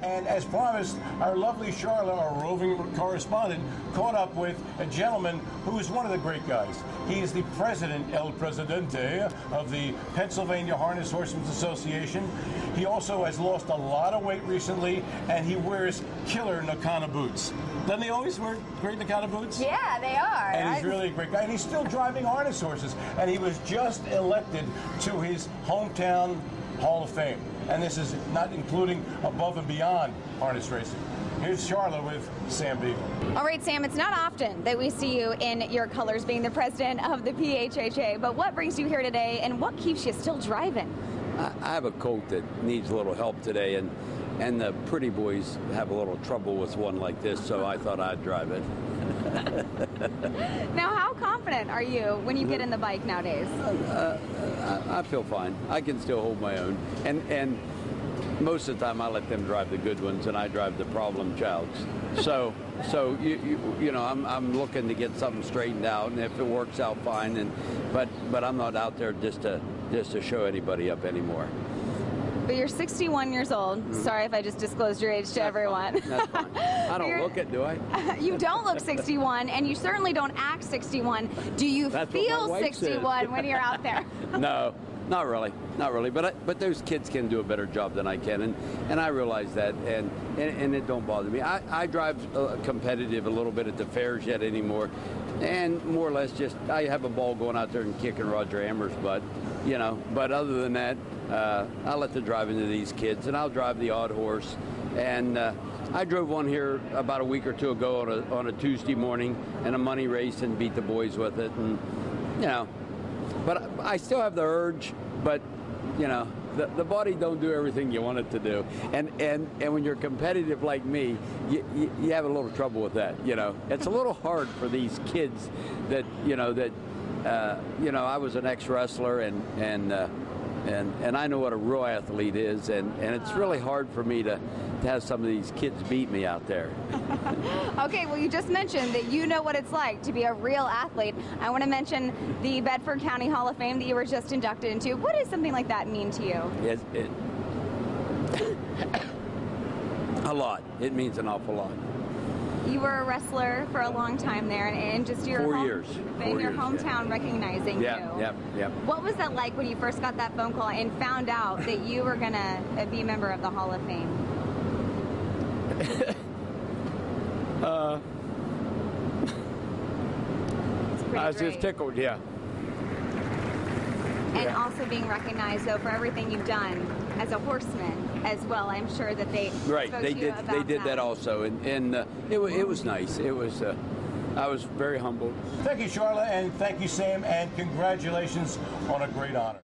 And as promised, our lovely Sharla, our roving correspondent, caught up with a gentleman who is one of the great guys. He is the president, El Presidente, of the Pennsylvania Harness Horsemen's Association. He also has lost a lot of weight recently, and he wears killer Nakana boots. Doesn't he always wear great Nakana boots? Yeah, they are. And he's really a great guy, and he's still driving harness horses. And he was just elected to his hometown Hall of Fame. And this is not including above and beyond harness racing. Here's Sharla with Sam Beegle. All right, Sam, it's not often that we see you in your colors being the president of the PHHA, but what brings you here today and what keeps you still driving? I have a colt that needs a little help today, and the pretty boys have a little trouble with one like this, so I thought I'd drive it. Now, how confident are you when you get in the bike nowadays? I feel fine. I can still hold my own, and most of the time I let them drive the good ones, and I drive the problem childs. So you know, I'm looking to get something straightened out, and if it works out, fine. But I'm not out there just to show anybody up anymore. But you're 61 years old. Mm-hmm. Sorry if I just disclosed your age to everyone. That's fine. I don't look it, do I? You don't look 61, and you certainly don't act 61. Do you feel 61 when you're out there? No, not really. Not really. But those kids can do a better job than I can, and I realize that, and it don't bother me. I drive competitive a little bit at the fairs yet anymore, and more or less just I have a ball going out there and kicking Roger Hammer's butt, you know. But other than that, I let the drive into these kids, and I'll drive the odd horse. And I drove one here about a week or two ago on a Tuesday morning in a money race and beat the boys with it, and you know. But I still have the urge, but you know, the body don't do everything you want it to do, and when you're competitive like me, you have a little trouble with that. You know, it's a little hard for these kids that you know I was an ex-wrestler and I know what a real athlete is, and it's really hard for me to have some of these kids beat me out there. Okay, well, you just mentioned that you know what it's like to be a real athlete. I want to mention the Bedford County Hall of Fame that you were just inducted into. What does something like that mean to you? A lot. It means an awful lot. You were a wrestler for a long time there, and just your 4 years. In your hometown, recognizing you. Yeah. What was that like when you first got that phone call and found out that you were going to be a member of the Hall of Fame? I was just tickled, yeah. And also being recognized, though, for everything you've done as a horseman as well. I'm sure that they did that also, and it was nice. It was I was very humbled. Thank you, Sharla, and thank you, Sam, and congratulations on a great honor.